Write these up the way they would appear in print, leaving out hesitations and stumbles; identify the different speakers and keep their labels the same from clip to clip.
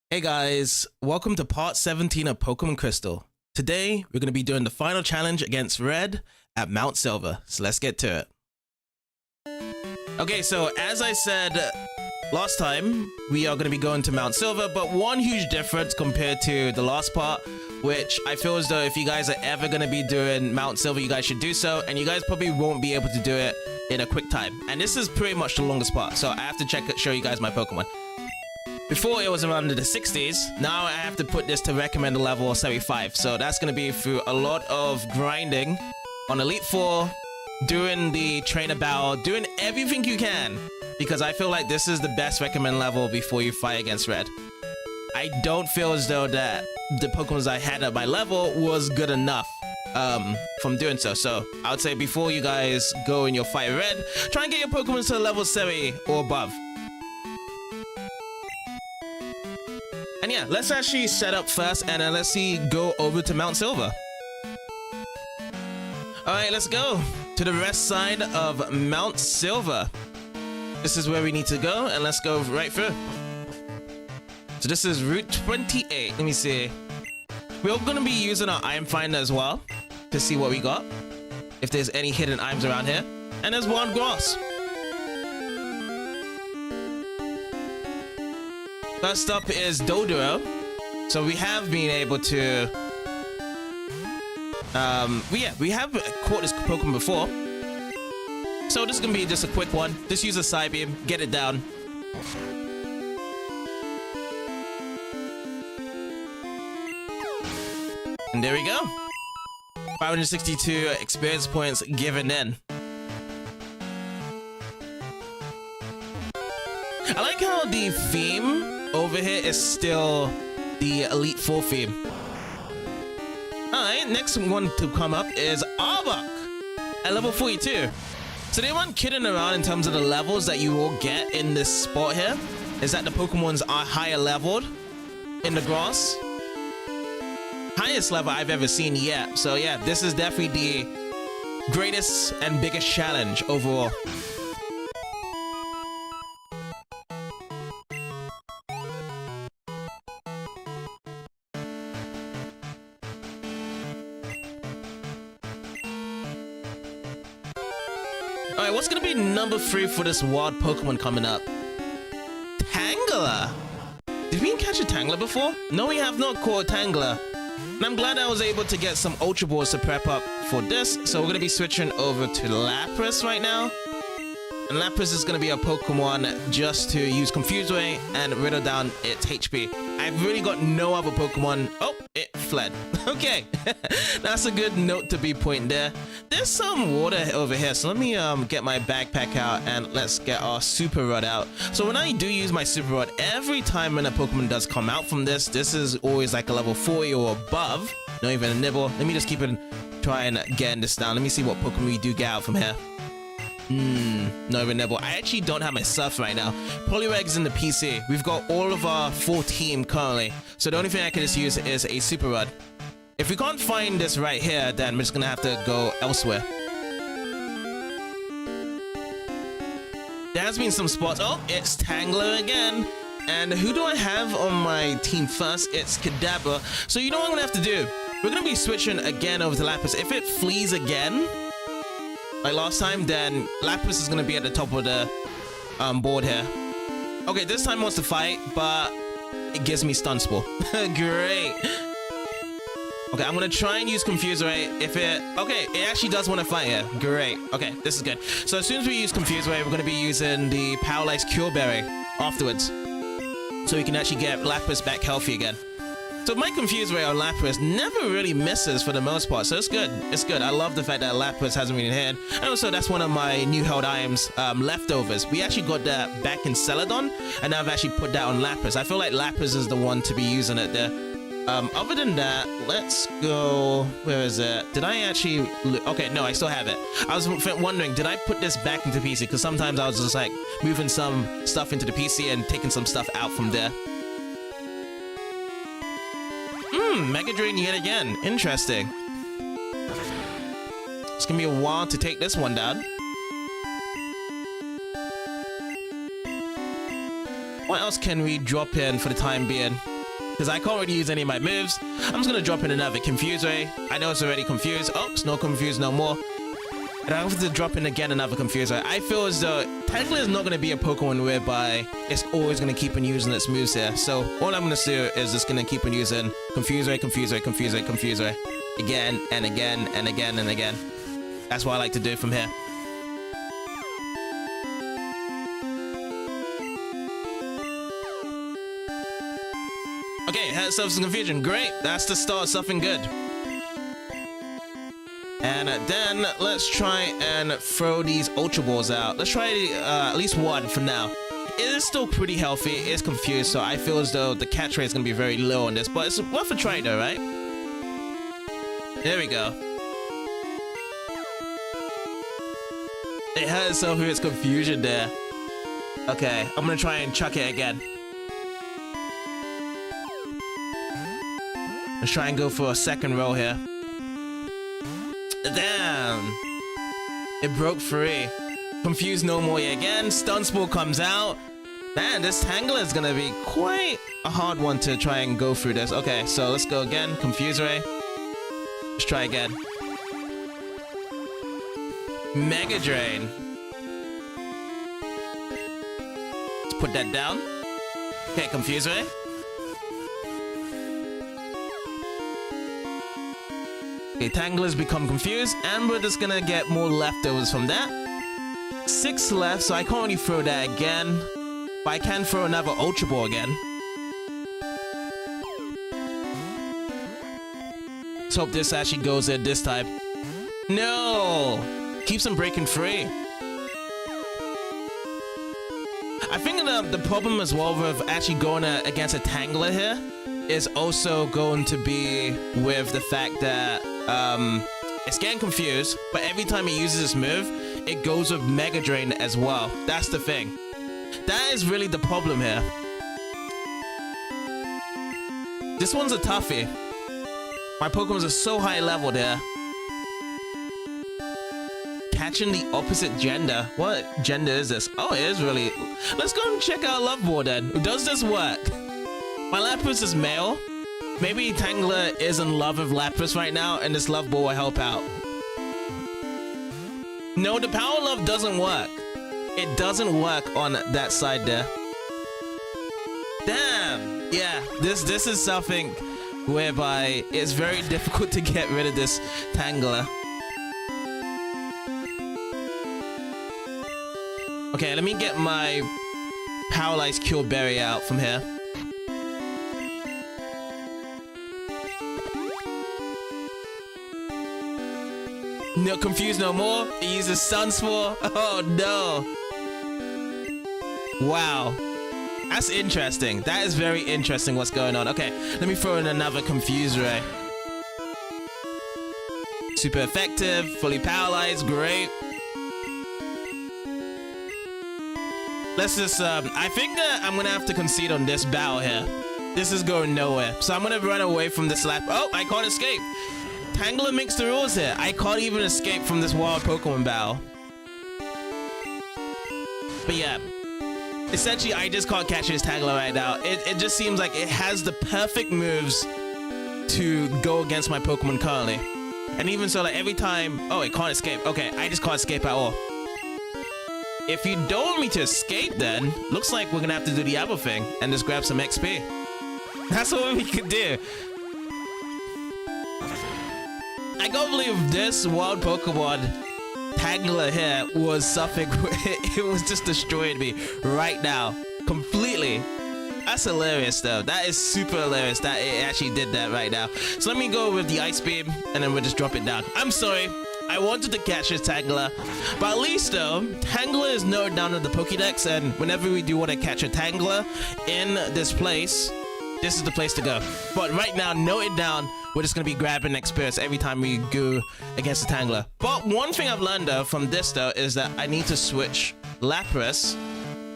Speaker 1: Hey guys, welcome to part 17 of Pokemon Crystal. Today, we're going to be doing the final challenge against Red at Mount Silver, so let's get to it. Okay, so as I said last time, we are going to be going to Mount Silver, but one huge difference compared to the last part, which I feel as though if you guys are ever going to be doing Mount Silver, you guys should do so, and you guys probably won't be able to do it in a quick time. And this is pretty much the longest part, so I have to show you guys my Pokemon. Before it was around the 60s, now I have to put this to recommended level 75. So that's going to be through a lot of grinding on Elite 4, doing the trainer battle, doing everything you can. Because I feel like this is the best recommended level before you fight against Red. I don't feel as though that the Pokemon I had at my level was good enough from doing so. So I would say before you guys go in your fight Red, try and get your Pokemon to level 70 or above. And yeah, let's actually set up first and then let's go over to Mount Silver. Alright, let's go to the west side of Mount Silver. This is where we need to go and let's go right through. So this is Route 28. Let me see. We're going to be using our item finder as well to see what we got. If there's any hidden items around here. And there's one grass. First up is Dodoro. So we have been able to we have caught this Pokemon before. So this is gonna be just a quick one. Just use a Side Beam, get it down. And there we go. 562 experience points given in. I like how the theme over here is still the Elite Four theme. Alright, next one to come up is Arbok at level 42. So the one kidding around in terms of the levels that you will get in this spot here is that the Pokemons are higher leveled in the grass. Highest level I've ever seen yet. So yeah, this is definitely the greatest and biggest challenge overall. Alright, what's gonna be number 3 for this wild Pokemon coming up? Tangela! Did we catch a Tangela before? No, we have not caught a Tangela. And I'm glad I was able to get some Ultra Balls to prep up for this. So we're gonna be switching over to Lapras right now. And Lapras is gonna be a Pokemon just to use Confuse Ray and whittle down its HP. I've really got no other Pokemon. Oh, it fled. Okay, that's a good note to be pointing there. There's some water over here, so let me get my backpack out and let's get our Super Rod out. So when I do use my Super Rod, every time when a Pokemon does come out from this is always like a level 40 or above. Not even a nibble. Let me just keep it, try and get this down. Let me see what Pokemon we do get out from here. Not even nibble. I actually don't have my stuff right now. Poliwag's in the PC. We've got all of our full team currently. So the only thing I can just use is a Super Rod. If we can't find this right here, then we're just gonna have to go elsewhere. There has been some spots. Oh, it's Tangler again. And who do I have on my team first? It's Kadabra. So you know what I'm gonna have to do? We're gonna be switching again over to Lapras. If it flees again, like last time, then Lapras is gonna be at the top of the board here. Okay, this time it wants to fight, but it gives me Stun Spore. Great. Okay, I'm gonna try and use Confuse Ray. If it... Okay, it actually does want to fight here. Great. Okay, this is good. So as soon as we use Confuse Ray, we're gonna be using the Paralyzed Cure Berry afterwards. So we can actually get Lapras back healthy again. So my Confuse Ray on Lapras never really misses for the most part, so it's good. It's good. I love the fact that Lapras hasn't been hit. And also, that's one of my new held items, leftovers. We actually got that back in Celadon, and now I've actually put that on Lapras. I feel like Lapras is the one to be using it there. Other than that, let's go... Where is it? Did I actually... Okay, no, I still have it. I was wondering, did I put this back into PC? Because sometimes I was just like moving some stuff into the PC and taking some stuff out from there. Mega Drain yet again. Interesting. It's gonna be a while to take this one down. What else can we drop in for the time being? because I can't really use any of my moves. I'm just gonna drop in another Confuse Ray. I know it's already confused. Oh, it's not confused no more. And I have to drop in again another Confuse Ray. I feel as though Tangela is not gonna be a Pokemon whereby it's always gonna keep on using its moves here. So all I'm gonna do is just gonna keep on using Confuse Ray, Confuse Ray, Confuse Ray, Confuse Ray. Again and again and again and again. That's what I like to do from here. Okay, had yourself some confusion. Great, that's the start of something good. And then let's try and throw these Ultra Balls out. Let's try at least one for now. It is still pretty healthy. It's confused, so I feel as though the catch rate is going to be very low on this. But it's worth a try though, right? There we go. It hurt itself with its confusion there. Okay, I'm going to try and chuck it again. Let's try and go for a second roll here. Damn! It broke free. Confused no more yet again. Stun Spore comes out. Man, this Tangela is gonna be quite a hard one to try and go through this. Okay, so let's go again. Confuse Ray. Let's try again. Mega Drain. Let's put that down. Okay, Confuse Ray. Okay, Tangela's become confused, and we're just gonna get more leftovers from that. 6 left, so I can't really throw that again. But I can throw another Ultra Ball again. Let's hope this actually goes in this time. No! Keeps him breaking free. I think the problem as well with actually going against a Tangela here is also going to be with the fact that it's getting confused, but every time he uses this move, it goes with Mega Drain as well. That's the thing. That is really the problem here. This one's a toughie. My Pokemons are so high leveled here. Catching the opposite gender. What gender is this? Oh, it is really... Let's go and check out Love Ball then. Does this work? My Lapras is male. Maybe Tangela is in love with Lapras right now, and this Love Ball will help out. No, the Power Love doesn't work. It doesn't work on that side there. Damn. Yeah, this is something whereby it's very difficult to get rid of this Tangela. Okay, let me get my Paralyzed Cure Berry out from here. No, confused no more. He uses Sun Spore. Oh no. Wow. That's interesting. That is very interesting what's going on. Okay, let me throw in another Confuse Ray. Super effective. Fully paralyzed. Great. Let's just, I think that I'm gonna have to concede on this battle here. This is going nowhere. So I'm gonna run away from this lap. Oh, I can't escape. Tangela makes the rules here. I can't even escape from this wild Pokemon battle. But yeah, essentially I just can't catch this Tangela right now. It just seems like it has the perfect moves to go against my Pokemon currently. And even so, like every time, oh, it can't escape. Okay, I just can't escape at all. If you don't want me to escape, then looks like we're gonna have to do the other thing and just grab some XP. That's what we could do. I can't believe this wild Pokemon Tangela here was something. It was just destroying me right now completely. That's hilarious though. That is super hilarious that it actually did that right now. So let me go with the Ice Beam and then we'll just drop it down. I'm sorry. I wanted to catch this Tangela, but at least though, Tangela is noted down in the Pokédex, and whenever we do want to catch a Tangela in this place, this is the place to go. But right now, note it down, we're just going to be grabbing experience every time we go against the Tangela. But one thing I've learned though from this though is that I need to switch Lapras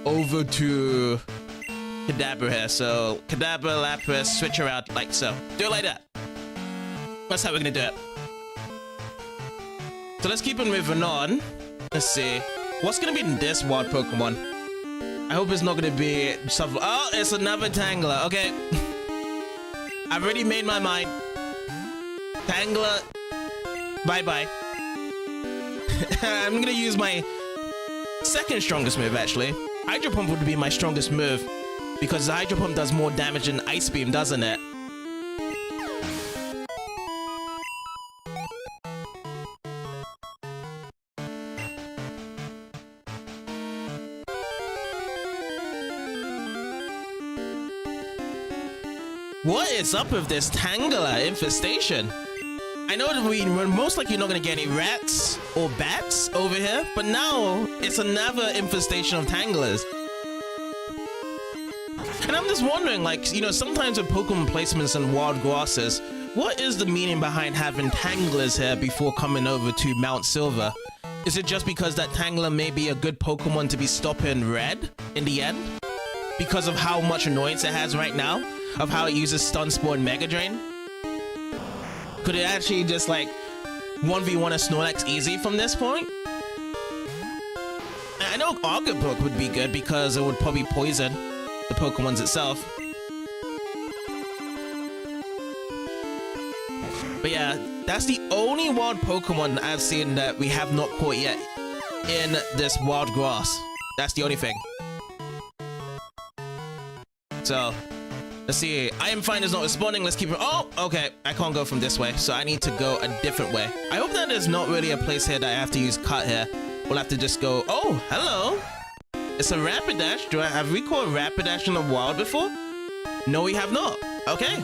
Speaker 1: over to Kadabra here. So Kadabra, Lapras, switch around like so. Do it like that. That's how we're going to do it. So let's keep on moving on. Let's see. What's going to be in this wild Pokemon? I hope it's not going to be something. Oh, it's another Tangela. Okay. I've already made my mind. Tangler, bye-bye. I'm gonna use my second strongest move, actually. Hydro Pump would be my strongest move because the Hydro Pump does more damage than Ice Beam, doesn't it? What is up with this Tangela infestation? I know that we're most likely not going to get any rats or bats over here, but now it's another infestation of Tanglers. And I'm just wondering, like, you know, sometimes with Pokemon placements and wild grasses, what is the meaning behind having Tanglers here before coming over to Mount Silver? Is it just because that Tangler may be a good Pokemon to be stopping Red in the end? Because of how much annoyance it has right now? Of how it uses Stun Spore and Mega Drain? Could it actually just like 1v1 a Snorlax easy from this point? I know Augurbook would be good because it would probably poison the Pokemons itself. But yeah, that's the only wild Pokemon I've seen that we have not caught yet in this wild grass. That's the only thing. So, let's see. Iron Finder's not responding. Let's keep it. Oh, okay. I can't go from this way, so I need to go a different way. I hope that there's not really a place here that I have to use cut here. We'll have to just go. Oh, hello. It's a Rapidash. Have we caught Rapidash in the wild before? No, we have not. Okay.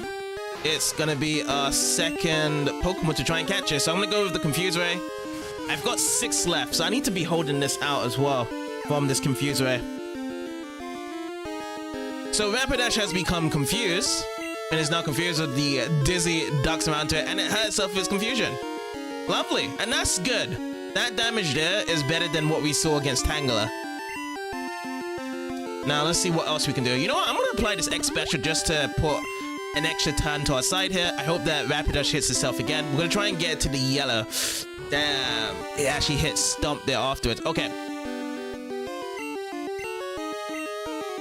Speaker 1: It's gonna be a second Pokemon to try and catch it. So I'm gonna go with the Confuse Ray. I've got 6 left, so I need to be holding this out as well from this Confuse Ray. So Rapidash has become confused and is now confused with the dizzy ducks around it, and it hurt itself with its confusion. Lovely, and that's good. That damage there is better than what we saw against Tangela. Now let's see what else we can do. You know what? I'm gonna apply this X special just to put an extra turn to our side here. I hope that Rapidash hits itself again. We're gonna try and get it to the yellow. Damn, it actually hit Stump there afterwards. Okay.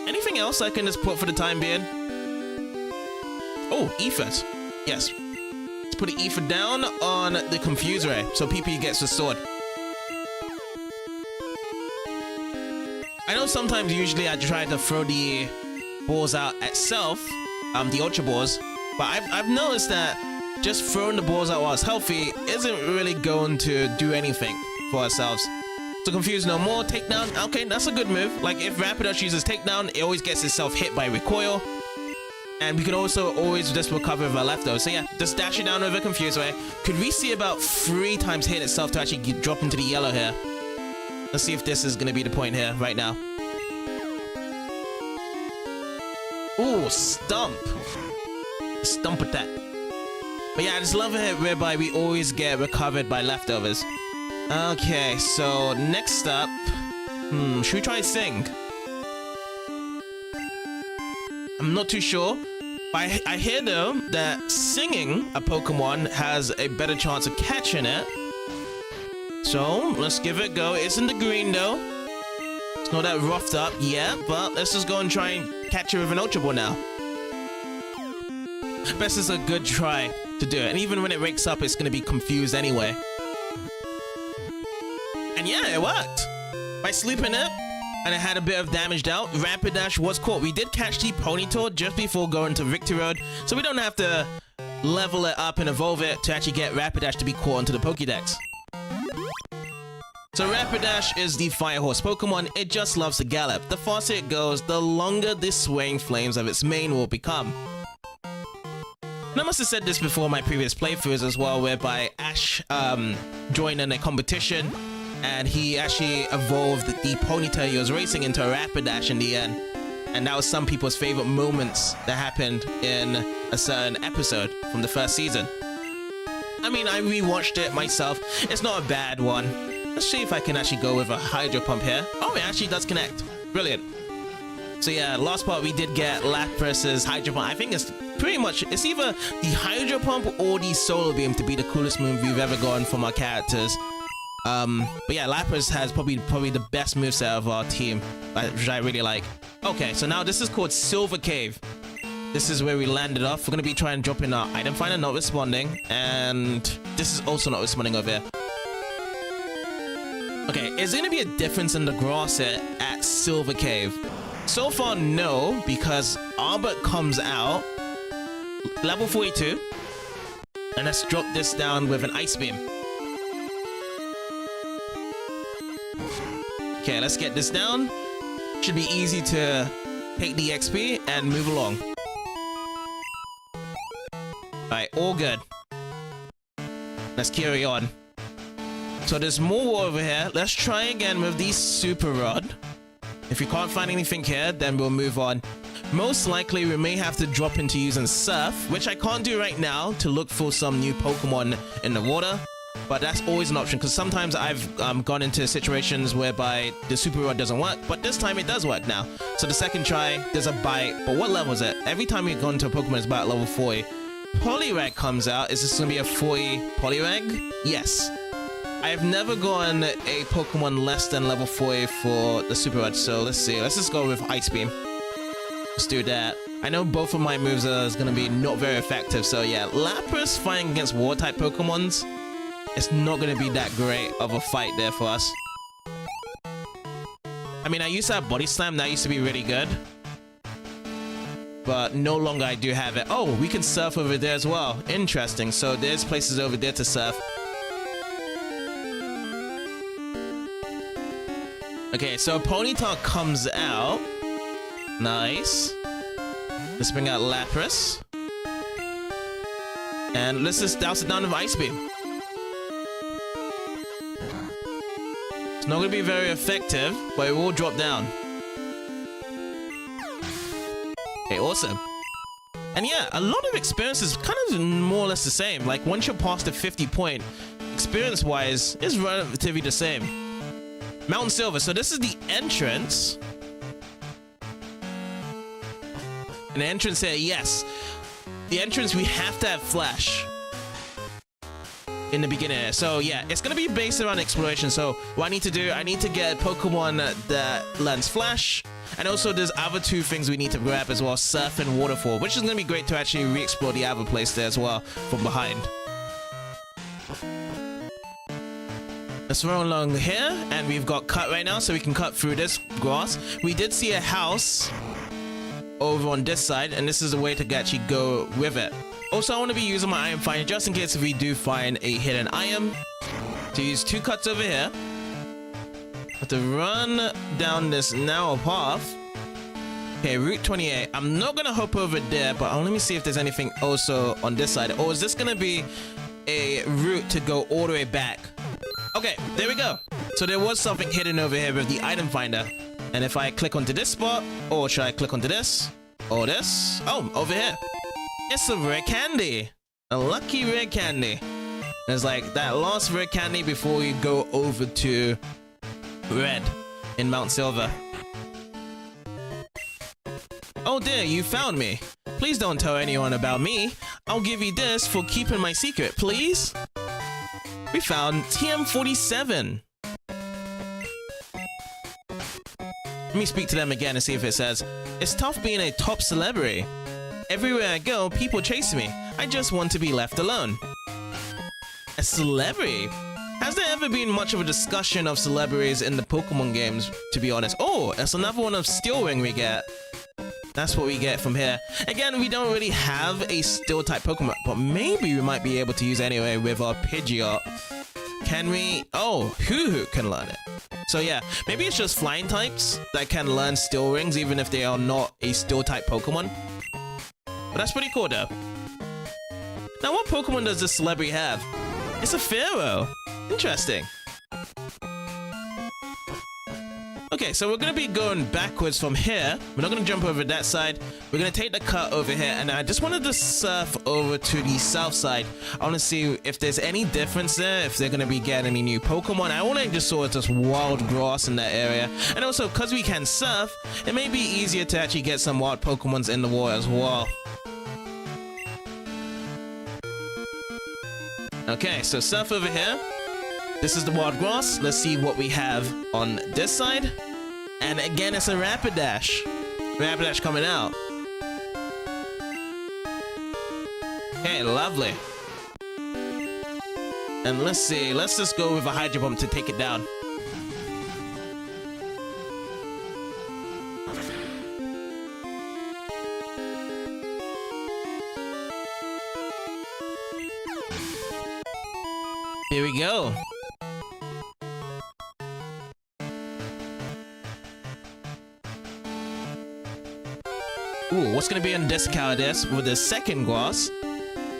Speaker 1: Anything else I can just put for the time being? Oh, Ethers. Yes. Let's put the Ether down on the Confuse Ray so PP gets restored. I know sometimes usually I try to throw the balls out itself, the Ultra Balls, but I've noticed that just throwing the balls out while it's healthy isn't really going to do anything for ourselves. So Confuse no more, Takedown, okay, that's a good move. Like if Rapidash uses Takedown, it always gets itself hit by Recoil. And we can also always just recover with our leftovers. So yeah, just dash it down over Confuse Ray. Could we see about 3 times hit itself to actually drop into the yellow here? Let's see if this is going to be the point here, right now. Ooh, Stump. Stump attack. But yeah, I just love it whereby we always get recovered by leftovers. Okay, so next up... should we try Sing? I'm not too sure. But I hear though that singing a Pokemon has a better chance of catching it. So, let's give it a go. It's in the green though. It's not that roughed up yet, but let's just go and try and catch it with an Ultra Ball now. Best is a good try to do it. And even when it wakes up, it's going to be confused anyway. And yeah, it worked. By sleeping it, and it had a bit of damage dealt, Rapidash was caught. We did catch the Ponytail just before going to Victory Road, so we don't have to level it up and evolve it to actually get Rapidash to be caught onto the Pokédex. So Rapidash is the Fire Horse Pokemon. It just loves to gallop. The faster it goes, the longer the swaying flames of its mane will become. And I must have said this before my previous playthroughs as well, whereby Ash joined in a competition and he actually evolved the Ponytail he was racing into a Rapidash in the end. And that was some people's favorite moments that happened in a certain episode from the first season. I mean, I rewatched it myself. It's not a bad one. Let's see if I can actually go with a Hydro Pump here. Oh, it actually does connect. Brilliant. So yeah, last part we did get Lapras's Hydro Pump. I think it's pretty much, it's either the Hydro Pump or the Solar Beam to be the coolest move we've ever gotten from our characters. But yeah, Lapras has probably the best moveset of our team, which I really like. Okay, so now this is called Silver Cave. This is where we landed off. We're gonna be trying to drop in our item finder, not responding. And this is also not responding over here. Okay, is there gonna be a difference in the grass here at Silver Cave? So far, no, because Albert comes out. Level 42. And let's drop this down with an ice beam. Okay, let's get this down. Should be easy to take the XP and move along. Alright, all good. Let's carry on. So there's more over here. Let's try again with the Super Rod. If we can't find anything here, then we'll move on. Most likely, we may have to drop into using Surf, which I can't do right now, to look for some new Pokemon in the water. But that's always an option, because sometimes I've gone into situations whereby the Super Rod doesn't work, but this time it does work now. So the second try, there's a bite. But what level is it? Every time we go into a Pokemon, it's about level 40. Poliwag comes out. Is this going to be a 40 Poliwag? Yes. I've never gone a Pokemon less than level 40 for the Super Rod, so let's see. Let's just go with Ice Beam. Let's do that. I know both of my moves are going to be not very effective, so yeah. Lapras fighting against Water-type Pokemons, it's not going to be that great of a fight there for us. I mean, I used to have Body Slam, that used to be really good. But no longer I do have it. Oh, we can surf over there as well. Interesting. So there's places over there to surf. Okay, so Ponyta comes out. Nice. Let's bring out Lapras. And let's just douse it down with Ice Beam. It's not going to be very effective, but it will drop down. Okay, awesome. And yeah, a lot of experience is kind of more or less the same. Like, once you're past the 50 point, experience-wise, it's relatively the same. Mountain Silver. So this is the entrance. And the entrance here, yes. The entrance, we have to have Flash in the beginning. So yeah, it's going to be based around exploration. So what I need to do, I need to get Pokemon that lands Flash. And also there's other two things we need to grab as well, Surf and Waterfall, which is going to be great to actually re-explore the other place there as well from behind. Let's run along here, and we've got cut right now, so we can cut through this grass. We did see a house over on this side, and this is a way to actually go with it. Also, I want to be using my item finder just in case if we do find a hidden item. To use two cuts over here. Have to run down this narrow path. Okay, Route 28. I'm not gonna hop over there, but let me see if there's anything also on this side. Or is this gonna be a route to go all the way back? Okay, there we go. So there was something hidden over here with the item finder. And if I click onto this spot, or should I click onto this? Or this? Oh, over here. It's a rare candy. A lucky rare candy. There's like that last rare candy before you go over to Red in Mount Silver. Oh dear, you found me. Please don't tell anyone about me. I'll give you this for keeping my secret, please. We found TM47. Let me speak to them again and see if it says, it's tough being a top celebrity. Everywhere I go, people chase me. I just want to be left alone. A celebrity? Has there ever been much of a discussion of celebrities in the Pokemon games, to be honest? Oh, that's another one of Steel Ring we get. That's what we get from here. Again, we don't really have a Steel-type Pokemon, but maybe we might be able to use anyway with our Pidgeot. Can we? Oh, Hoo-Hoo can learn it. So yeah, maybe it's just flying types that can learn Steel Rings even if they are not a Steel-type Pokemon. But that's pretty cool though. Now, what Pokemon does this celebrity have? It's a Pharaoh. Interesting. Okay, so we're going to be going backwards from here. We're not going to jump over that side. We're going to take the cut over here. And I just wanted to surf over to the south side. I want to see if there's any difference there. If they're going to be getting any new Pokemon. I want to just saw just wild grass in that area. And also, because we can surf, it may be easier to actually get some wild Pokemons in the water as well. Okay, so surf over here. This is the wild grass. Let's see what we have on this side. And again, it's a Rapidash. Rapidash coming out. Okay, lovely. And let's see, let's just go with a Hydro Pump to take it down. Here we go. Ooh, what's gonna be on this Cowardice with the second glass?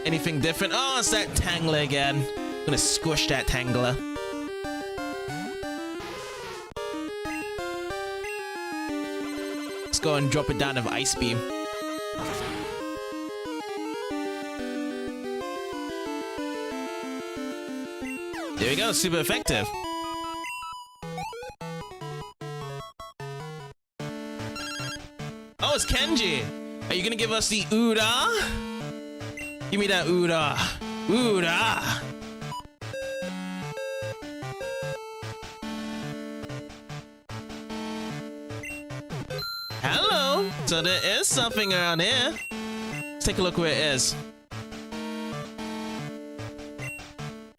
Speaker 1: Anything different? Oh, it's that Tangler again. I'm gonna squish that Tangler. Let's go and drop it down with Ice Beam. There we go, super effective. Oh, it's Kenji. Are you gonna give us the Ura? Give me that Ura. Ura. Hello. So there is something around here. Let's take a look where it is.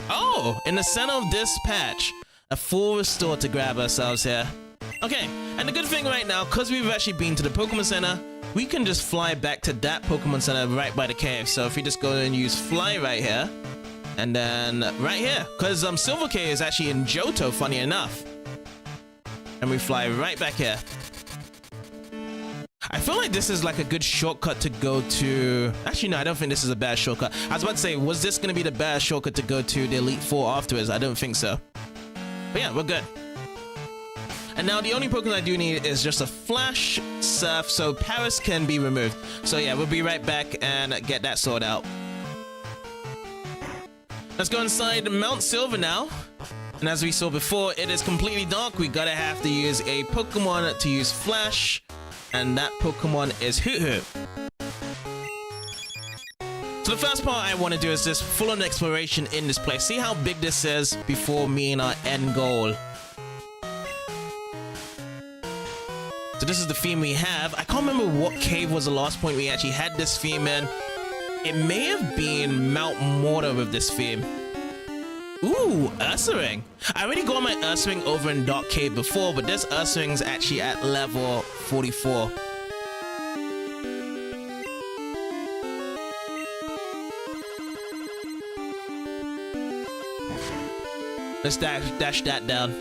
Speaker 1: Oh, in the center of this patch, a full restore to grab ourselves here. Okay, and the good thing right now, because we've actually been to the Pokemon Center, we can just fly back to that Pokemon Center right by the cave. So if we just go and use Fly right here, and then right here, because Silver K is actually in Johto, funny enough. And we fly right back here. I feel like this is like a good shortcut to go to... Actually, no, I don't think this is a bad shortcut. I was about to say, was this going to be the bad shortcut to go to the Elite Four afterwards? I don't think so. But yeah, we're good. And now the only Pokemon I do need is just a Flash, Surf, so Paris can be removed. So yeah, we'll be right back and get that sorted out. Let's go inside Mount Silver now. And as we saw before, it is completely dark. We gotta have to use a Pokemon to use Flash. And that Pokemon is Hoot Hoot. So the first part I want to do is just full-on exploration in this place. See how big this is before me and our end goal. So this is the theme we have. I can't remember what cave was the last point we actually had this theme in. It may have been Mount Mortar with this theme. Ooh, Ursaring. I already got my Ursaring over in Dark Cave before, but this Ursaring's actually at level 44. Let's dash that down.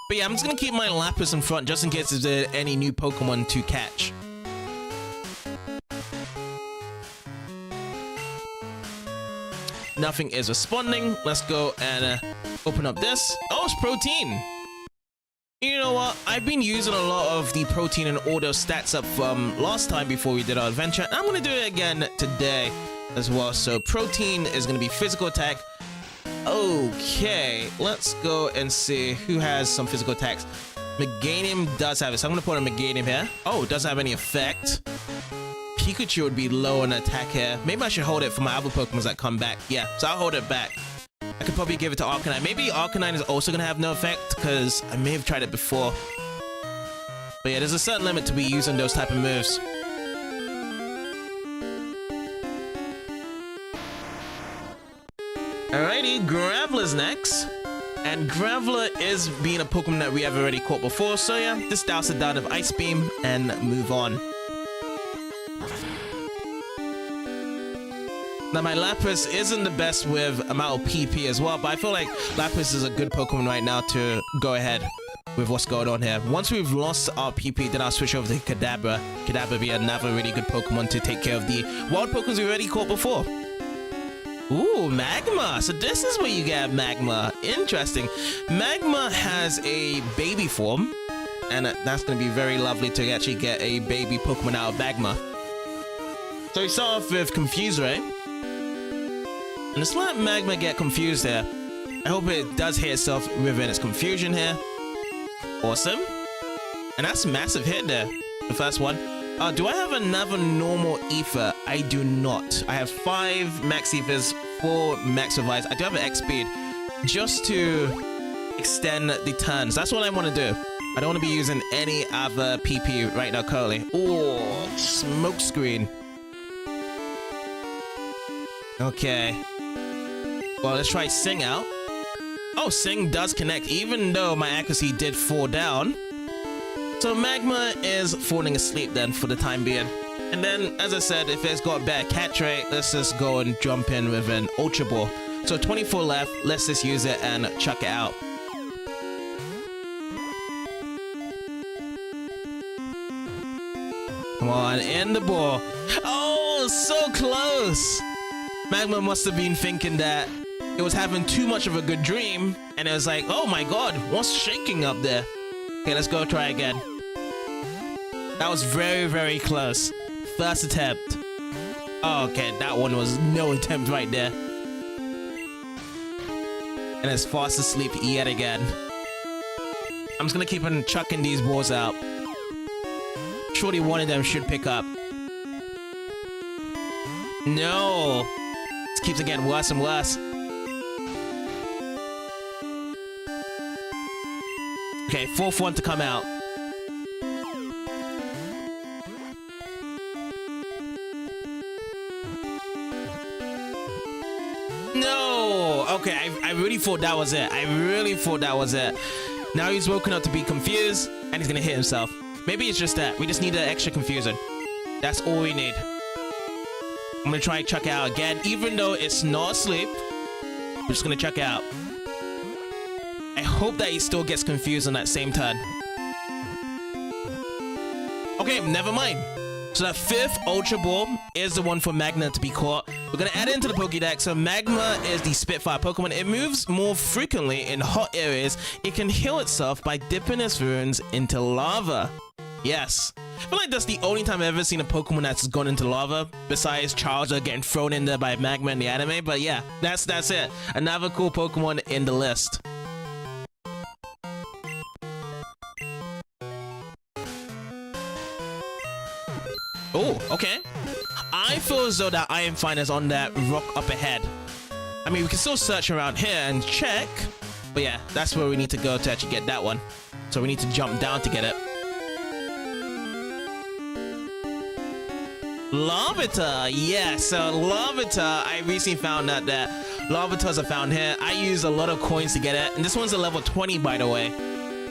Speaker 1: But yeah, I'm just gonna keep my Lapras in front just in case there's any new Pokemon to catch. Nothing is responding. Let's go and open up this. Oh, it's Protein. You know what? I've been using a lot of the Protein and all those stats up from last time before we did our adventure. And I'm going to do it again today as well. So Protein is going to be physical attack. Okay, let's go and see who has some physical attacks. Meganium does have it, so I'm going to put a Meganium here. Oh, it doesn't have any effect. Pikachu would be low on attack here. Maybe I should hold it for my other Pokemons that come back. Yeah, so I'll hold it back. I could probably give it to Arcanine. Maybe Arcanine is also going to have no effect because I may have tried it before. But yeah, there's a certain limit to be using those type of moves. Alrighty, Graveler's next. And Graveler is being a Pokemon that we have already caught before. So yeah, just douse it down with Ice Beam and move on. Now my Lapras isn't the best with amount of PP as well, but I feel like Lapras is a good Pokemon right now to go ahead with what's going on here. Once we've lost our PP, then I'll switch over to Kadabra. Kadabra will be another really good Pokemon to take care of the wild Pokemons we already caught before. Ooh, Magma. So this is where you get Magma. Interesting. Magma has a baby form, and that's going to be very lovely to actually get a baby Pokemon out of Magma. So we start off with Confuse Ray. And let's let Magma get confused here. I hope it does hit itself within its confusion here. Awesome. And that's a massive hit there. The first one. Do I have another normal Ether? I do not. I have 5 Max Ethers, 4 Max Revives. I do have an X speed just to extend the turns. That's what I want to do. I don't want to be using any other PP right now currently. Oh, smoke screen. Okay. Well, let's try Sing out. Oh, Sing does connect, even though my accuracy did fall down. So Magma is falling asleep then for the time being. And then, as I said, if it's got better catch rate, let's just go and jump in with an Ultra Ball. So 24 left, let's just use it and chuck it out. Come on, in the ball. Oh, so close! Magma must have been thinking that it was having too much of a good dream, and it was like, oh my god, what's shaking up there? Okay, let's go try again. That was very, very close. First attempt. Oh, okay, that one was no attempt right there. And it's fast asleep yet again. I'm just gonna keep on chucking these balls out. Surely one of them should pick up. No! This keeps on getting worse and worse. Okay, fourth one to come out. No! Okay, I really thought that was it. I really thought that was it. Now he's woken up to be confused, and he's gonna hit himself. Maybe it's just that. We just need an extra confusion. That's all we need. I'm gonna try and chuck it out again, even though it's not asleep. We're just gonna chuck it out. I hope that he still gets confused on that same turn. Okay, never mind. So that fifth Ultra Ball is the one for Magma to be caught. We're gonna add it into the Pokédex. So Magma is the Spitfire Pokemon. It moves more frequently in hot areas. It can heal itself by dipping its wounds into lava. Yes. I feel like that's the only time I've ever seen a Pokemon that's gone into lava, besides Charizard getting thrown in there by Magma in the anime. But yeah, that's it. Another cool Pokemon in the list. Oh, okay. I feel as though that Iron Fine is on that rock up ahead. I mean, we can still search around here and check. But yeah, that's where we need to go to actually get that one. So we need to jump down to get it. Larvitar, yeah, so Larvitar, I recently found out that Larvitars are found here. I use a lot of coins to get it, and this one's a level 20, by the way,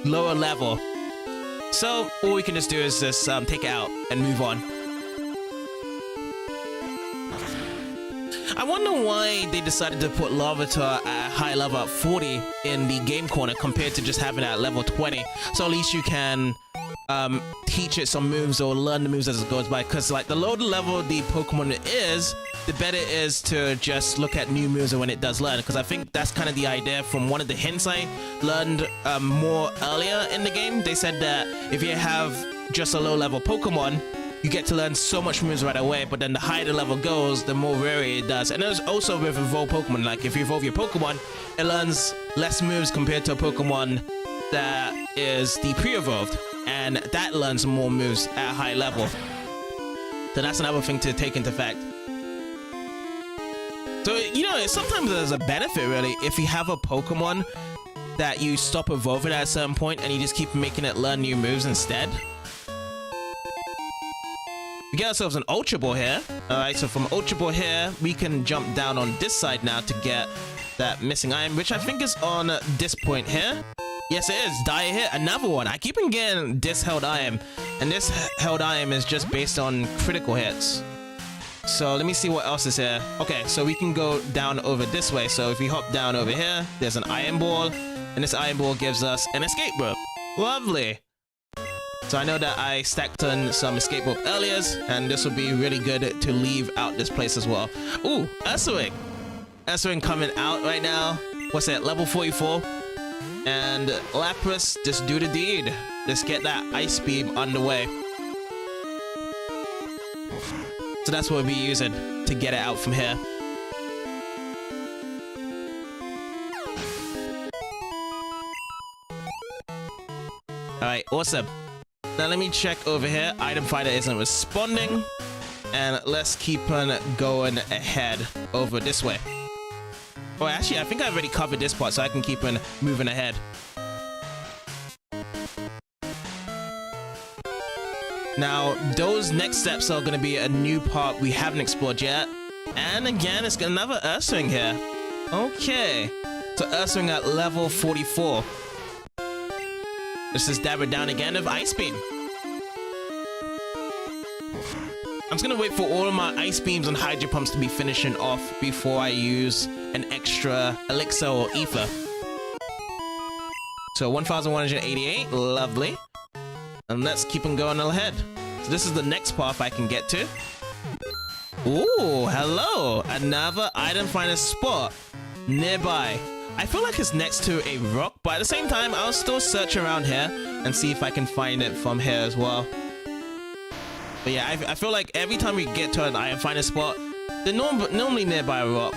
Speaker 1: lower level. So all we can just do is just take it out and move on. I wonder why they decided to put Larvitar at a high level at 40 in the game corner compared to just having it at level 20. So at least you can teach it some moves or learn the moves as it goes by, because like the lower the level the Pokemon is, the better it is to just look at new moves when it does learn, because I think that's kind of the idea from one of the hints I learned more earlier in the game. They said that if you have just a low level Pokemon, you get to learn so much moves right away, but then the higher the level goes, the more rare it does. And there's also with evolved Pokemon, like if you evolve your Pokemon, it learns less moves compared to a Pokemon that is the pre-evolved, and that learns more moves at a high level. So that's another thing to take into fact. So, you know, sometimes there's a benefit really if you have a Pokemon that you stop evolving at a certain point and you just keep making it learn new moves instead. We get ourselves an Ultra Ball here. Alright, so from Ultra Ball here, we can jump down on this side now to get that missing item, which I think is on this point here. Yes, it is. Dire hit, another one. I keep on getting this held item, and this held item is just based on critical hits. So let me see what else is here. Okay, so we can go down over this way. So if we hop down over here, there's an Iron Ball, and this Iron Ball gives us an Escape Rope. Lovely. So I know that I stacked on some Escape Rope earlier, and this will be really good to leave out this place as well. Ooh, Ursaring. Ursaring coming out right now. What's that? Level 44. And Lapras, just do the deed. Just get that Ice Beam underway. So that's what we'll be using to get it out from here. Alright, awesome. Now let me check over here. Item Finder isn't responding. And let's keep on going ahead over this way. Oh, actually, I think I've already covered this part, so I can keep on moving ahead. Now, those next steps are going to be a new part we haven't explored yet. And again, it's another Earth Swing here. Okay. So Earth Swing at level 44. This is Dabber down again with Ice Beam. I'm just going to wait for all of my Ice Beams and Hydro Pumps to be finishing off before I use an extra Elixir or Ether. So 1188, lovely. And let's keep on going ahead. So this is the next path I can get to. Ooh, hello! Another item finder spot nearby. I feel like it's next to a rock, but at the same time, I'll still search around here and see if I can find it from here as well. But yeah, I feel like every time we get to an item finder spot, they're normally nearby a rock.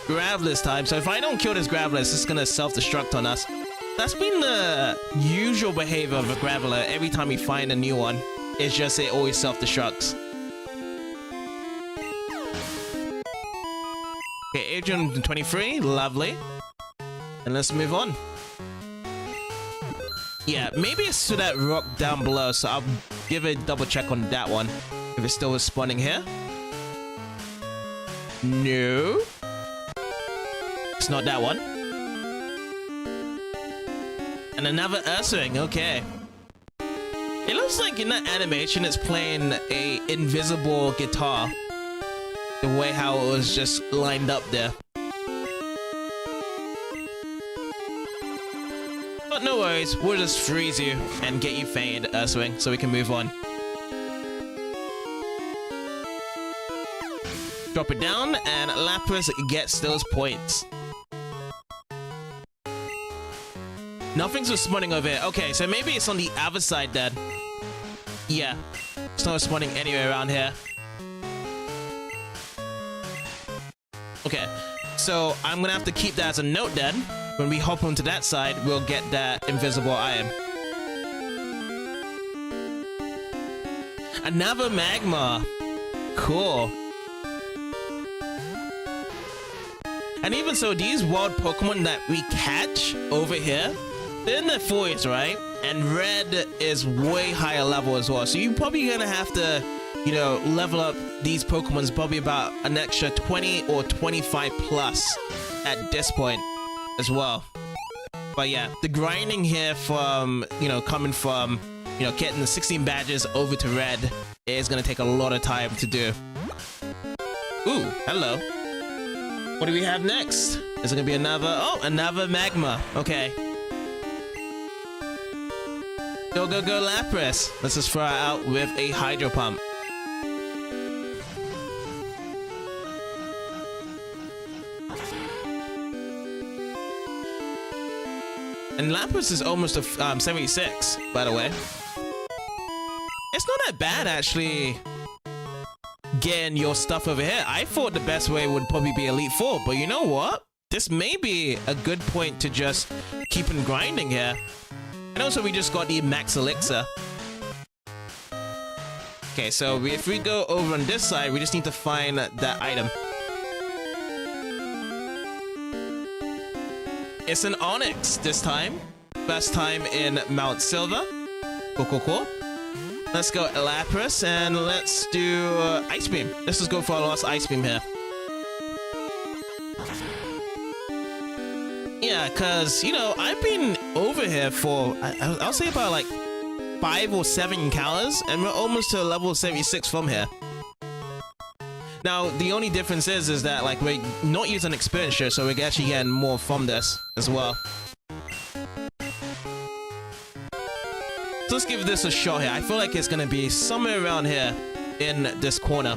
Speaker 1: Graveler this time, so if I don't kill this Graveler, it's just gonna self-destruct on us. That's been the usual behavior of a Graveler every time we find a new one. It's just it always self-destructs. Okay, 823, lovely. And let's move on. Yeah, maybe it's to that rock down below, so I'll give a double check on that one. If it's still respawning here. No. It's not that one. And another Earth Swing, okay. It looks like in that animation it's playing a invisible guitar. The way how it was just lined up there. But no worries, we'll just freeze you and get you faded Earth Swing so we can move on. Drop it down and Lapras gets those points. Nothing's responding over here. Okay, so maybe it's on the other side then. Yeah, it's not responding anywhere around here. Okay, so I'm gonna have to keep that as a note then. When we hop onto that side, we'll get that invisible item. Another Magma. Cool. And even so, these wild Pokemon that we catch over here, they're in their 40s, right? And Red is way higher level as well. So you're probably gonna have to, you know, level up these Pokemon's probably about an extra 20 or 25 plus at this point as well. But yeah, the grinding here from, you know, coming from, you know, getting the 16 badges over to Red is gonna take a lot of time to do. Ooh, hello. What do we have next? Is it gonna be another? Oh, another Magma. Okay. Go, go, go, Lapras. Let's just throw it out with a Hydro Pump. And Lapras is almost a 76, by the way. It's not that bad, actually, getting your stuff over here. I thought the best way would probably be Elite Four, but you know what? This may be a good point to just keep on grinding here. And also, we just got the Max Elixir. Okay, so if we go over on this side, we just need to find that item. It's an Onyx this time. First time in Mount Silver. Cool, cool, cool. Let's go Lapras and let's do Ice Beam. Let's just go for our last Ice Beam here. Yeah, because, you know, I've been over here for, I'll say about like 5 or 7 encounters, and we're almost to level 76 from here. Now, the only difference is that, like, we're not using experience share, so we're actually getting more from this as well. So let's give this a shot here. I feel like it's gonna be somewhere around here in this corner.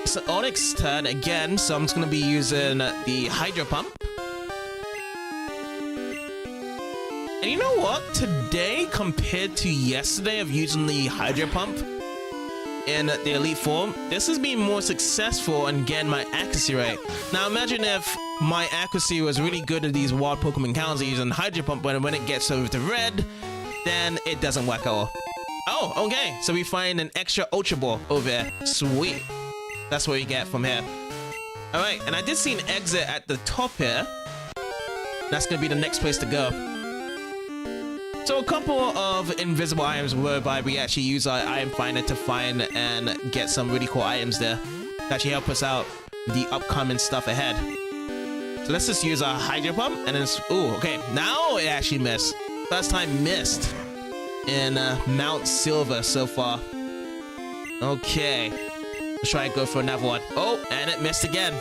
Speaker 1: It's Onyx turn again, so I'm just gonna be using the Hydro Pump. And you know what? Today, compared to yesterday of using the Hydro Pump in the Elite form, this has been more successful in getting my accuracy rate. Now imagine if my accuracy was really good at these wild Pokemon encounters using Hydro Pump, but when it gets over to Red, then it doesn't work at all. Oh, okay, so we find an extra Ultra Ball over here. Sweet. That's what we get from here. Alright, and I did see an exit at the top here. That's gonna be the next place to go. So a couple of invisible items whereby we actually use our item finder to find and get some really cool items there to actually help us out with the upcoming stuff ahead. So let's just use our hydro pump and then, ooh, okay, now it actually missed. First time missed in Mount Silver so far. Okay, let's try and go for another one. Oh, and it missed again.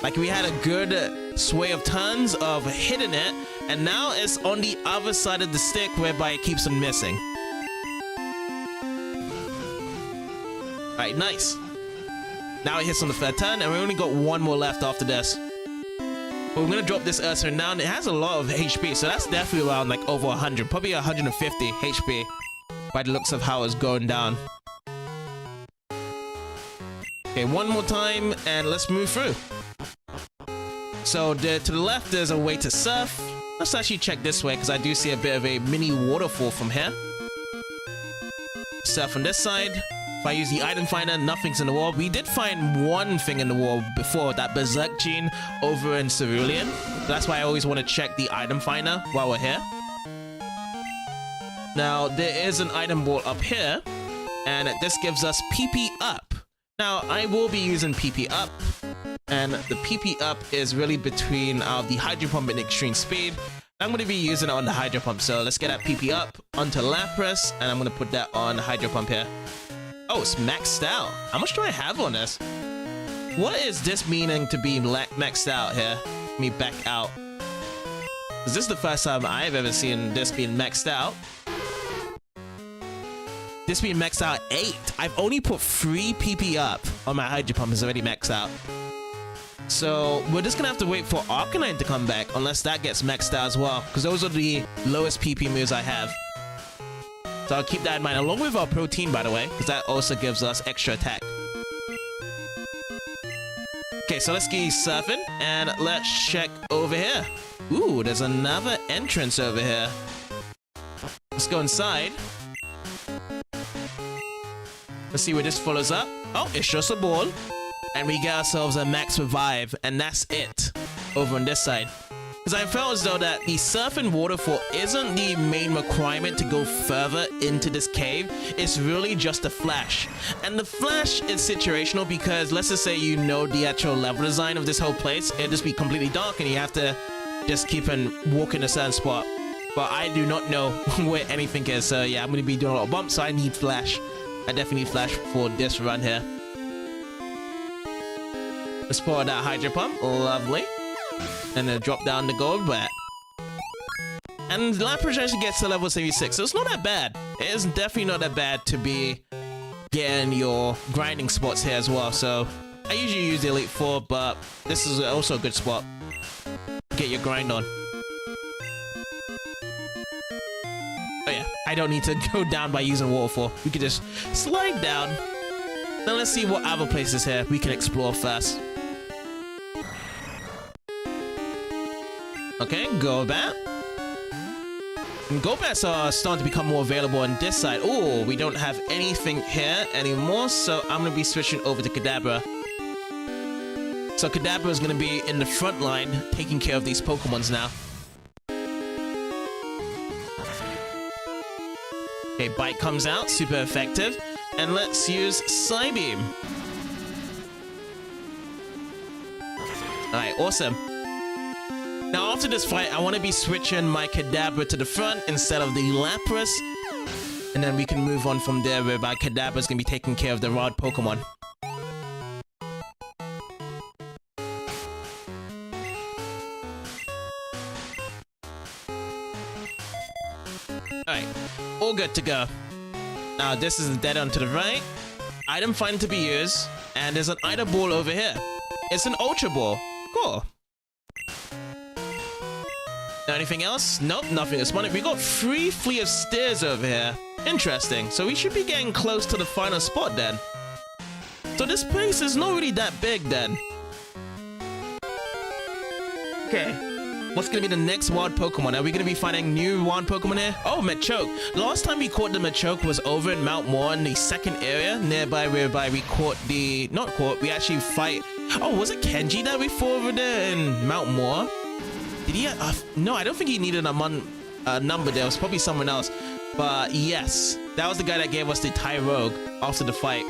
Speaker 1: Like we had a good sway of tons of hitting it, and now it's on the other side of the stick whereby it keeps on missing. Alright, nice. Now it hits on the third turn, and we only got one more left after this. But we're gonna drop this Ursa down. It has a lot of HP, so that's definitely around like over 100, probably 150 HP by the looks of how it's going down. Okay, one more time, and let's move through. So to the left, there's a way to surf. Let's actually check this way, because I do see a bit of a mini waterfall from here. Surf on this side. If I use the item finder, nothing's in the wall. We did find one thing in the wall before, that Berserk gene over in Cerulean. That's why I always want to check the item finder while we're here. Now, there is an item ball up here, and this gives us PP up. Now, I will be using PP up, and the PP up is really between the Hydro Pump and Extreme Speed. I'm going to be using it on the Hydro Pump, so let's get that PP up onto Lapras, and I'm going to put that on Hydro Pump here. Oh, it's maxed out. How much do I have on this? What is this meaning to be maxed out here? Let me back out. Is this the first time I've ever seen this being maxed out? This being maxed out 8. I've only put 3 PP up on my Hydro Pump. It's already maxed out. So we're just gonna have to wait for Arcanine to come back, unless that gets maxed out as well, because those are the lowest PP moves I have. So I'll keep that in mind, along with our protein, by the way, because that also gives us extra attack. Okay, so let's keep surfing, and let's check over here. Ooh, there's another entrance over here. Let's go inside. Let's see where this follows up. Oh, it's just a ball. And we get ourselves a max revive, and that's it over on this side. Because I felt as though that the surf and waterfall isn't the main requirement to go further into this cave. It's really just a flash. And the flash is situational because let's just say you know the actual level design of this whole place. It'll just be completely dark and you have to just keep on walking a certain spot. But I do not know where anything is. So yeah, I'm going to be doing a lot of bumps, so I need flash. I definitely need flash for this run here. Let's pour that Hydro Pump. Lovely. And then drop down the gold bat. And Lapras actually gets to level 76, so it's not that bad. It is definitely not that bad to be getting your grinding spots here as well. So I usually use the Elite Four, but this is also a good spot. Get your grind on. Oh yeah, I don't need to go down by using Waterfall. We can just slide down. Now let's see what other places here we can explore first. Okay, Golbat. And Golbats are starting to become more available on this side. Oh, we don't have anything here anymore, so I'm going to be switching over to Kadabra. So Kadabra is going to be in the front line, taking care of these Pokemons now. Okay, Bite comes out, super effective. And let's use Psybeam. Alright, awesome. Now after this fight, I want to be switching my Kadabra to the front instead of the Lapras. And then we can move on from there whereby Kadabra is going to be taking care of the Rod Pokemon. Alright, all good to go. Now this is the dead end to the right. Item finder to be used. And there's an item ball over here. It's an Ultra Ball. Cool. Now anything else? Nope, nothing is spawning. We got 3 Fleet of Stairs over here. Interesting. So we should be getting close to the final spot then. So this place is not really that big then. Okay. What's gonna be the next wild Pokemon? Are we gonna be finding new wild Pokemon here? Oh, Machoke. Last time we caught the Machoke was over in Mount Moor in the second area nearby whereby we caught the... Not caught, we actually fight... Oh, was it Kenji that we fought over there in Mount Moor? Did he... no, I don't think he needed a number there. It was probably someone else. But yes, that was the guy that gave us the Thai Rogue after the fight.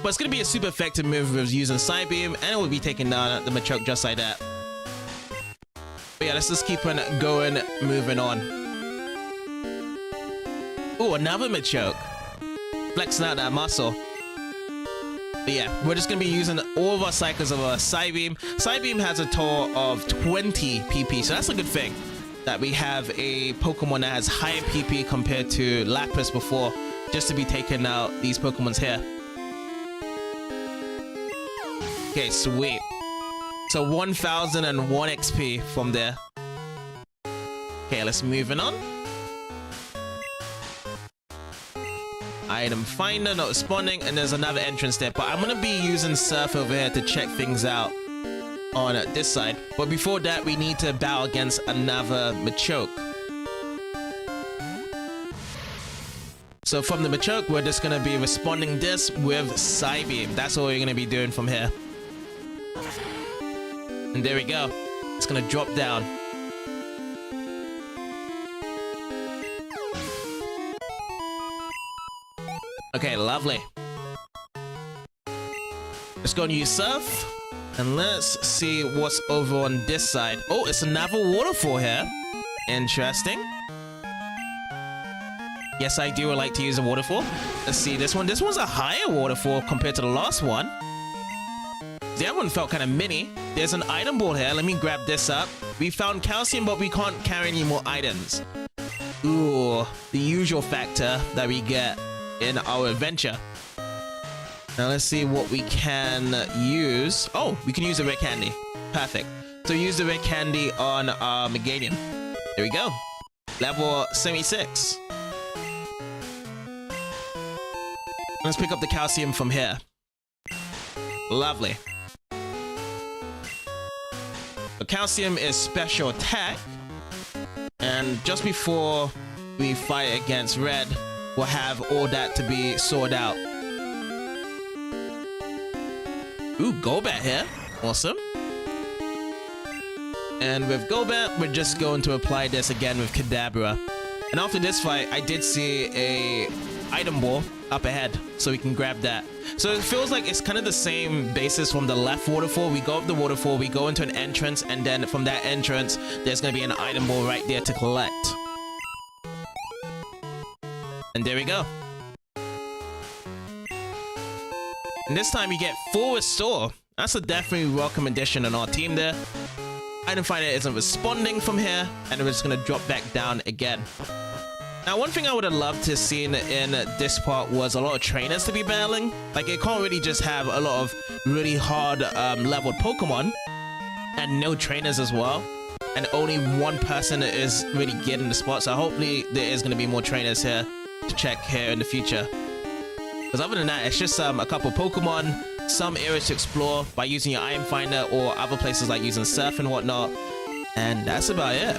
Speaker 1: But it's going to be a super effective move with using Side Beam, and it will be taking down the Machoke just like that. But yeah, let's just keep on going, moving on. Oh, another Machoke. Flexing out that muscle. But yeah, we're just going to be using all of our cycles of our Side Beam. Side Beam has a total of 20 PP, so that's a good thing. That we have a Pokemon that has higher PP compared to Lapras before, just to be taking out these Pokemons here. Okay, sweet. So 1001 XP from there. Okay, let's move on. Item finder not responding, and there's another entrance there, but I'm gonna be using Surf over here to check things out on this side. But before that, we need to battle against another Machoke. So from the Machoke, we're just gonna be responding this with Psybeam. That's what we're gonna be doing from here. And there we go. It's gonna drop down. Okay, lovely. Let's go and use Surf. And let's see what's over on this side. Oh, it's another waterfall here. Interesting. Yes, I do like to use a waterfall. Let's see this one. This one's a higher waterfall compared to the last one. The other one felt kind of mini. There's an item board here. Let me grab this up. We found calcium, but we can't carry any more items. Ooh, the usual factor that we get in our adventure. Now let's see what we can use. Oh, we can use the red candy. Perfect. So use the red candy on Meganium. There we go. Level 76. Let's pick up the calcium from here. Lovely. The calcium is special attack. And just before we fight against red, we'll have all that to be sorted out. Ooh, Golbat here. Awesome. And with Golbat, we're just going to apply this again with Kadabra. And after this fight, I did see a item ball up ahead, so we can grab that. So it feels like it's kind of the same basis from the left waterfall. We go up the waterfall, we go into an entrance, and then from that entrance, there's going to be an item ball right there to collect. And there we go. And this time you get full restore. That's a definitely welcome addition on our team there. Item finder isn't responding from here, and we're just going to drop back down again. Now, one thing I would have loved to see in this part was a lot of trainers to be battling. Like, it can't really just have a lot of really hard leveled Pokemon and no trainers as well. And only one person is really getting the spot. So hopefully there is going to be more trainers here to check here in the future. Because other than that, it's just a couple Pokemon, some areas to explore by using your item finder or other places like using Surf and whatnot. And that's about it.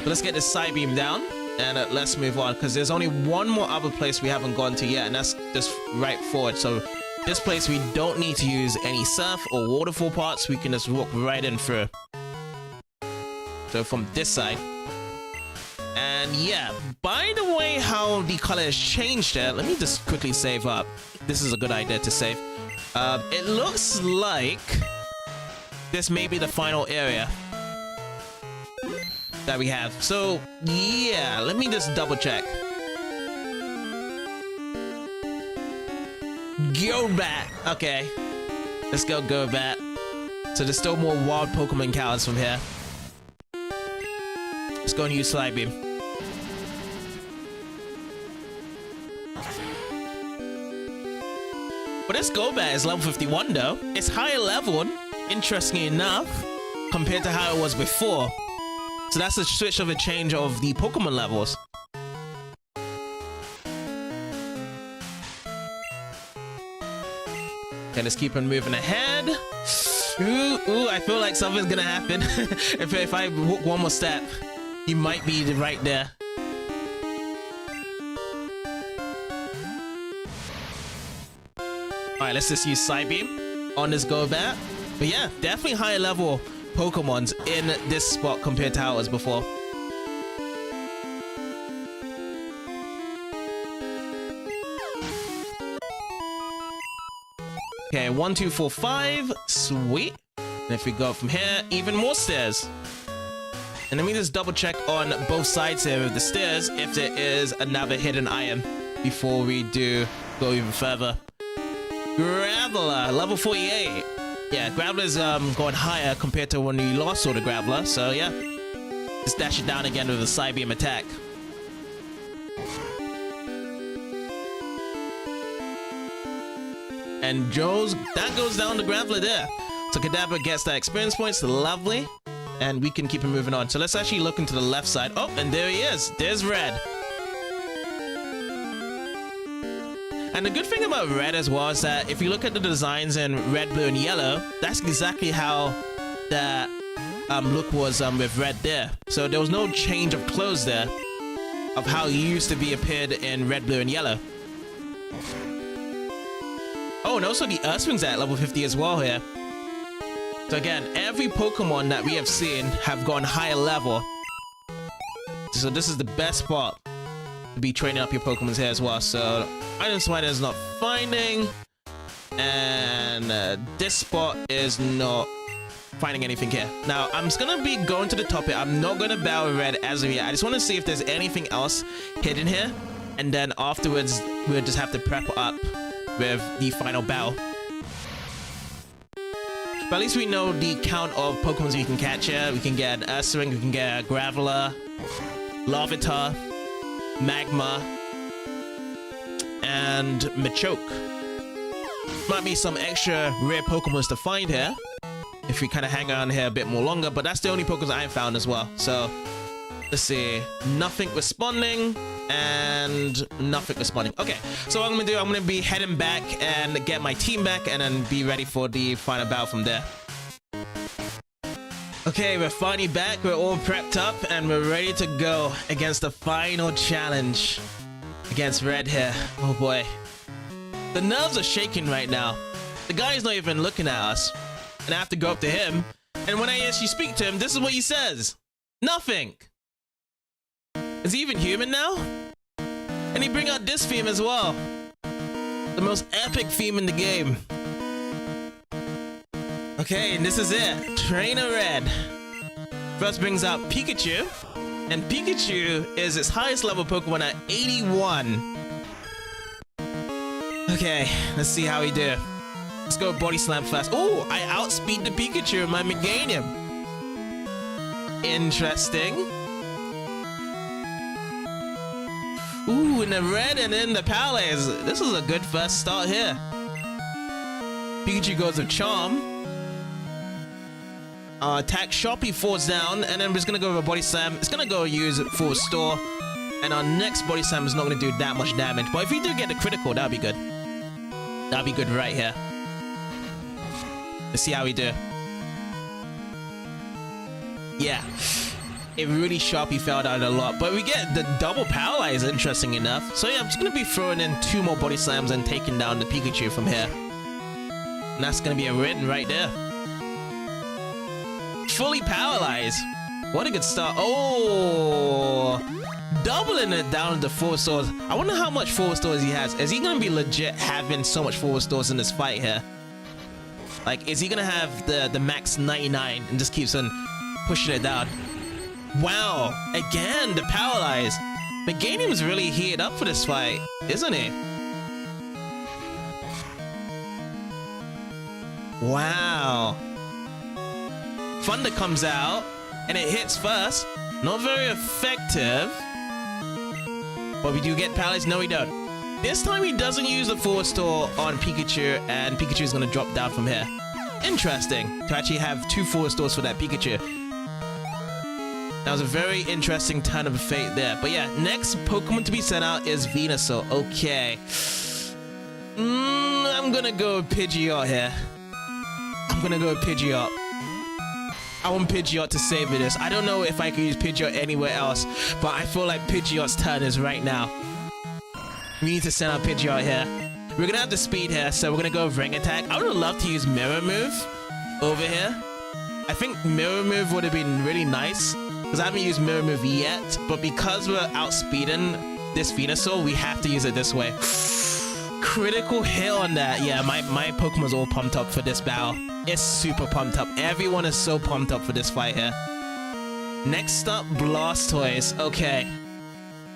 Speaker 1: Let's get this Psybeam down and let's move on, because there's only one more other place we haven't gone to yet, and that's just right forward. So this place we don't need to use any Surf or waterfall parts. We can just walk right in through. So from this side. And yeah, by the way, how the color has changed there, let me just quickly save up. This is a good idea to save. It looks like this may be the final area that we have. So yeah, let me just double check. Golbat. Okay, let's go Golbat. So there's still more wild Pokemon encounters from here. Let's go and use Slide Beam. But this Golbat is level 51 though. It's higher leveled, interestingly enough, compared to how it was before. So that's a switch of a change of the Pokemon levels. Okay, let's keep on moving ahead. Ooh, I feel like something's gonna happen. if I walk one more step, he might be right there. Alright, let's just use Psybeam on this go-bat. But yeah, definitely higher level Pokemons in this spot compared to how it was before. Okay, 1, 2, 4, 5. Sweet. And if we go from here, even more stairs. And let me just double check on both sides here of the stairs if there is another hidden item before we do go even further. Graveler, level 48. Yeah, Graveler's going higher compared to when we last saw the Graveler, so yeah. Just dash it down again with a Psy Beam attack. And that goes down the Graveler there. So Kadabra gets that experience points, lovely. And we can keep him moving on. So let's actually look into the left side. Oh, and there he is. There's Red. And the good thing about Red as well is that if you look at the designs in Red, Blue, and Yellow, that's exactly how that look was with Red there. So there was no change of clothes there of how he used to be appeared in Red, Blue, and Yellow. Oh, and also the Earthwing's at level 50 as well here. So again, every Pokemon that we have seen have gone higher level. So this is the best spot to be training up your Pokemon here as well. So Item Spider is not finding. And this spot is not finding anything here. Now, I'm just going to be going to the top here. I'm not going to battle Red as of yet. I just want to see if there's anything else hidden here. And then afterwards, we'll just have to prep up with the final battle. But at least we know the count of Pokemons we can catch here. We can get an Ursaring, we can get a Graveler, Larvitar, Magma, and Machoke. Might be some extra rare Pokemons to find here if we kind of hang around here a bit more longer, but that's the only Pokemons I found as well. So let's see, nothing responding and nothing responding. Okay, so what I'm gonna do, I'm gonna be heading back and get my team back and then be ready for the final battle from there. Okay, we're finally back, we're all prepped up and we're ready to go against the final challenge against Red here. Oh boy, the nerves are shaking right now. The guy's not even looking at us and I have to go up to him, and when I actually speak to him, this is what he says: nothing. Is he even human now? And he bring out this theme as well. The most epic theme in the game. Okay, and this is it. Trainer Red. First brings out Pikachu. And Pikachu is its highest level Pokemon at 81. Okay, let's see how we do. Let's go Body Slam first. Oh, I outspeed the Pikachu in my Meganium. Interesting. Ooh, and the Red and then the Paralyze. This is a good first start here. Pikachu goes with Charm. Attack Shock, he falls down, and then we're just gonna go with a Body Slam. It's gonna go use it for Restore, and our next Body Slam is not gonna do that much damage. But if we do get the critical, that'd be good. That'd be good right here. Let's see how we do. Yeah. It really sharply fell down a lot, but we get the double Paralyze, interesting enough. So yeah, I'm just gonna be throwing in 2 more Body Slams and taking down the Pikachu from here. And that's gonna be a win right there. Fully Paralyzed. What a good start. Oh, doubling it down to 4 stores. I wonder how much 4 stores he has. Is he gonna be legit having so much 4 stores in this fight here? Like, is he gonna have the max 99 and just keeps on pushing it down? Wow, again, the Paralyze. Meganium's really heated up for this fight, isn't he? Wow. Thunder comes out, and it hits first. Not very effective. But we do get Paralyze. No, we don't. This time he doesn't use the 4 store on Pikachu, and Pikachu is going to drop down from here. Interesting to actually have 2 4 stores for that Pikachu. That was a very interesting turn of fate there. But yeah, next Pokemon to be sent out is Venusaur. Okay. I'm gonna go with Pidgeot here. I'm gonna go with Pidgeot. I want Pidgeot to save this. I don't know if I can use Pidgeot anywhere else, but I feel like Pidgeot's turn is right now. We need to send out Pidgeot here. We're gonna have the speed here, so we're gonna go ring attack. I would love to use mirror move over here. I think mirror move would have been really nice because I haven't used mirror move yet, but because we're outspeeding this Venusaur, we have to use it this way. Critical hit on that. Yeah, my Pokemon's all pumped up for this battle. It's super pumped up. Everyone is so pumped up for this fight here. Next up, Blastoise. Okay.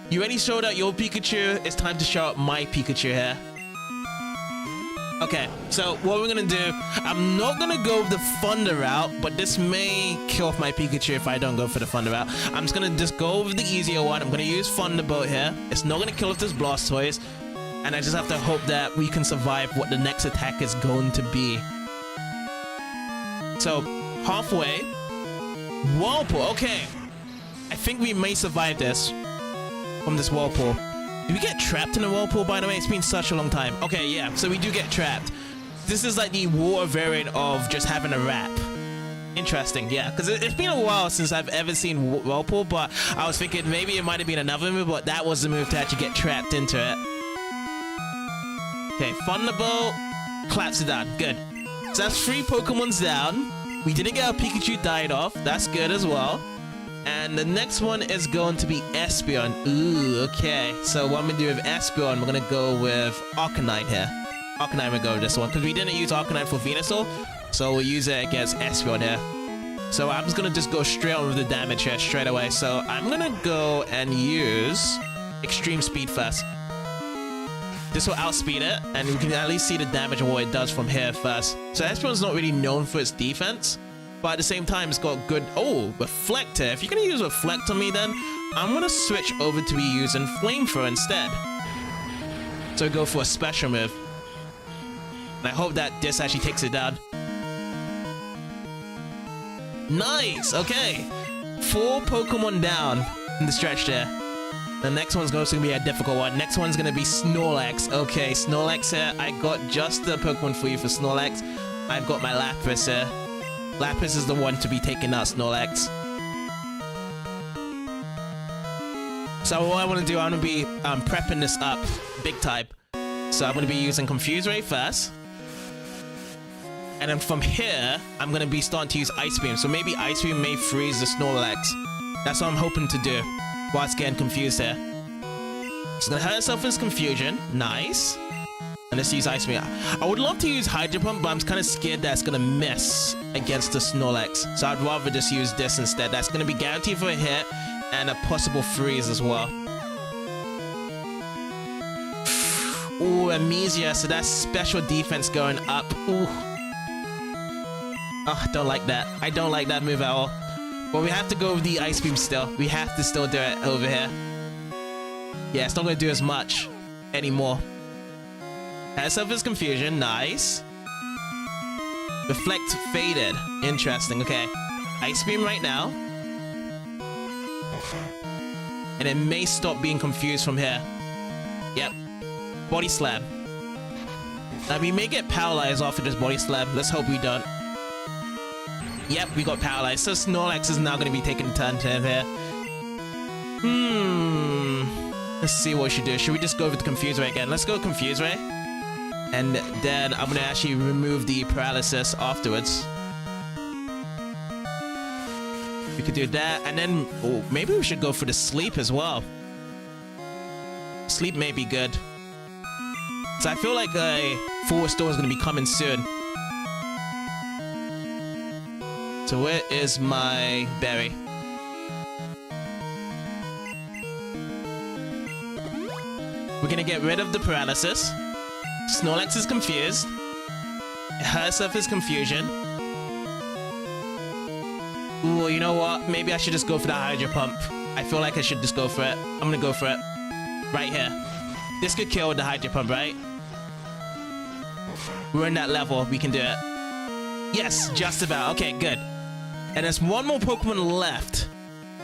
Speaker 1: You already showed out your Pikachu. It's time to show out my Pikachu here. Okay, so what we're gonna do, I'm not gonna go the Thunder route, but this may kill off my Pikachu if I don't go for the Thunder route. I'm just gonna go over the easier one. I'm gonna use Thunderbolt here. It's not gonna kill off this Blastoise, and I just have to hope that we can survive what the next attack is going to be. So, halfway. Whirlpool, okay. I think we may survive this from this Whirlpool. Do we get trapped in a Whirlpool, by the way? It's been such a long time. Okay, yeah, so we do get trapped. This is like the water variant of just having a wrap. Interesting, yeah, because it's been a while since I've ever seen Whirlpool, but I was thinking maybe it might have been another move, but that was the move to actually get trapped into it. Okay, Thunderbolt, claps it down, good. So that's 3 Pokemons down. We didn't get our Pikachu died off, that's good as well. And the next one is going to be Espeon. Ooh, okay. So what I'm going to do with Espeon, we're going to go with Arcanine here. Arcanine will go with this one, because we didn't use Arcanine for Venusaur, so we'll use it against Espeon here. So I'm just going to just go straight on with the damage here, straight away. So I'm going to go and use Extreme Speed first. This will outspeed it, and we can at least see the damage of what it does from here first. So Espeon's not really known for its defense, but at the same time, it's got good... Oh, Reflector. If you're going to use Reflect on me, then I'm going to switch over to be using Flamethrower instead. So go for a special move. And I hope that this actually takes it down. Nice! Okay. 4 Pokemon down in the stretch there. The next one's going to be a difficult one. Next one's going to be Snorlax. Okay, Snorlax here. I got just the Pokemon for you for Snorlax. I've got my Lapras here. Lapras is the one to be taking out Snorlax. So what I want to do, I'm going to be prepping this up big time. So I'm going to be using Confuse Ray first. And then from here, I'm going to be starting to use Ice Beam. So maybe Ice Beam may freeze the Snorlax. That's what I'm hoping to do while it's getting confused here. It's going to hurt itself in its confusion. Nice. And let's use Ice Beam. I would love to use Hydro Pump, but I'm kind of scared that it's going to miss against the Snorlax. So I'd rather just use this instead. That's going to be guaranteed for a hit and a possible freeze as well. Ooh, Amnesia. So that's special defense going up. Ooh. Oh, I don't like that. I don't like that move at all. But we have to go with the Ice Beam still. We have to still do it over here. Yeah, it's not going to do as much anymore. Has Surface Confusion. Nice. Reflect faded. Interesting. Okay. Ice Beam right now. And it may stop being confused from here. Yep. Body Slam. Now we may get paralyzed after this Body Slam. Let's hope we don't. Yep, we got paralyzed. So Snorlax is now going to be taking a turn to him here. Let's see what we should do. Should we just go with the Confuse Ray again? Let's go with Confuse Ray. And then I'm going to actually remove the paralysis afterwards. We could do that. And then maybe we should go for the Sleep as well. Sleep may be good. So I feel like a Full Restore is going to be coming soon. So where is my berry? We're gonna get rid of the paralysis. Snorlax is confused. Her Surface Confusion. Ooh, you know what? Maybe I should just go for the Hydro Pump. I feel like I should just go for it. I'm gonna go for it. Right here. This could kill with the Hydro Pump, right? We're in that level. We can do it. Yes, just about. Okay, good. And there's one more Pokemon left.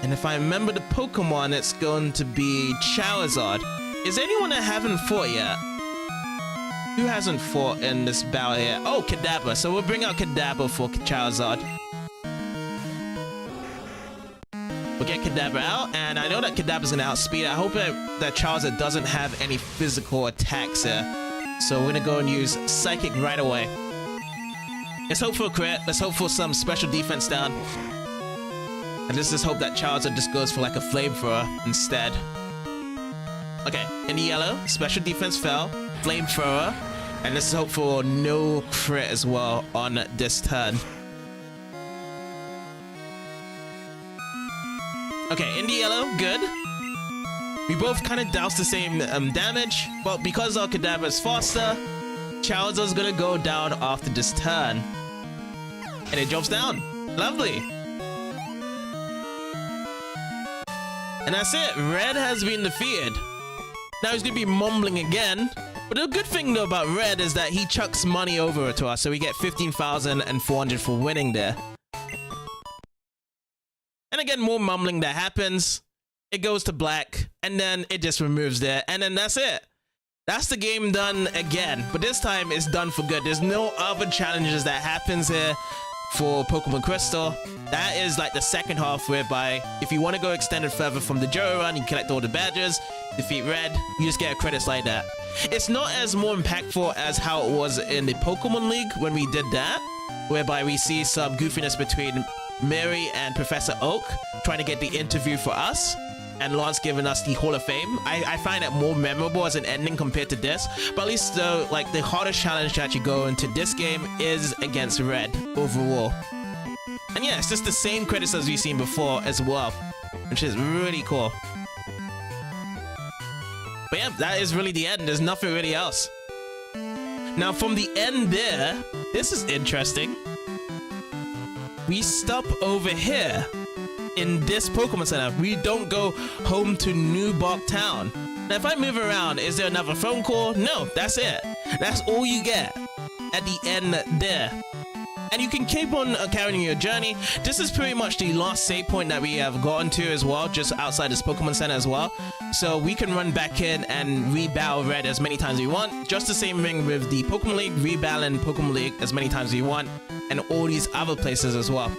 Speaker 1: And if I remember the Pokemon, it's going to be Charizard. Is anyone that haven't fought yet? Who hasn't fought in this battle here? Oh, Kadabra. So we'll bring out Kadabra for Charizard. We'll get Kadabra out, and I know that Kadabra's going to outspeed it. I hope that Charizard doesn't have any physical attacks here. So we're gonna go and use Psychic right away. Let's hope for a crit. Let's hope for some special defense down. And let's just hope that Charizard just goes for like a flamethrower instead. Okay, in the yellow, special defense fell, flamethrower, and let's hope for no crit as well on this turn. Okay, in the yellow, good. We both kind of doused the same damage, but because our Kadabra is faster, Charizard's gonna go down after this turn. And it drops down. Lovely. And that's it. Red has been defeated. Now he's gonna be mumbling again. But the good thing though about Red is that he chucks money over to us, so we get 15,400 for winning there. And again, more mumbling that happens. It goes to black, and then it just removes there, and then that's it. That's the game done again, but this time it's done for good. There's no other challenges that happens here for Pokemon Crystal. That is like the second half, whereby if you want to go extended further from the Johto run, you collect all the badges, defeat Red, you just get credits like that. It's not as more impactful as how it was in the Pokemon League when we did that, whereby we see some goofiness between Mary and Professor Oak trying to get the interview for us, and Lance giving us the Hall of Fame. I find it more memorable as an ending compared to this, but at least though, like the hardest challenge to actually go into this game is against Red overall. And yeah, it's just the same credits as we've seen before as well, which is really cool. But yeah, that is really the end. There's nothing really else. Now from the end there, this is interesting. We stop over here in this Pokemon Center. We don't go home to New Bark Town. Now if I move around, is there another phone call? No, that's it. That's all you get at the end there. And you can keep on carrying your journey. This is pretty much the last save point that we have gotten to as well, just outside this Pokemon Center as well. So we can run back in and re-battle Red as many times as we want. Just the same thing with the Pokemon League, re-battling Pokemon League as many times as we want, and all these other places as well.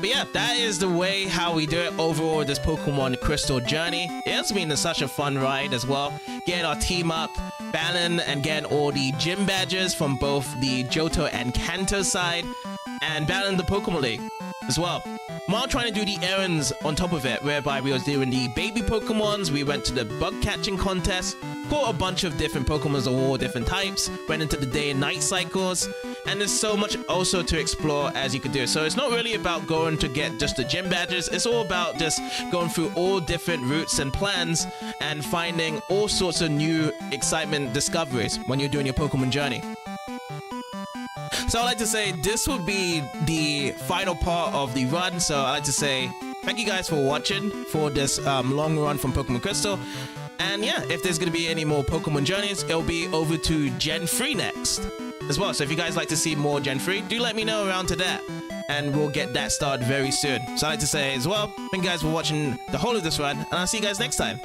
Speaker 1: But yeah, that is the way how we do it overall with this Pokemon Crystal journey. It has been such a fun ride as well. Getting our team up, battling and getting all the gym badges from both the Johto and Kanto side, and battling the Pokemon League as well. While trying to do the errands on top of it, whereby we was doing the baby Pokemons, we went to the bug catching contest, caught a bunch of different Pokemons of all different types, went into the day and night cycles, and there's so much also to explore as you could do. So it's not really about going to get just the gym badges, it's all about just going through all different routes and plans and finding all sorts of new excitement discoveries when you're doing your Pokemon journey. So I'd like to say this would be the final part of the run, so I'd like to say thank you guys for watching for this long run from Pokemon Crystal. And yeah, if there's going to be any more Pokemon journeys, it'll be over to Gen 3 next as well. So if you guys like to see more Gen 3, do let me know around to that, and we'll get that started very soon. So I'd like to say as well, thank you guys for watching the whole of this run, and I'll see you guys next time.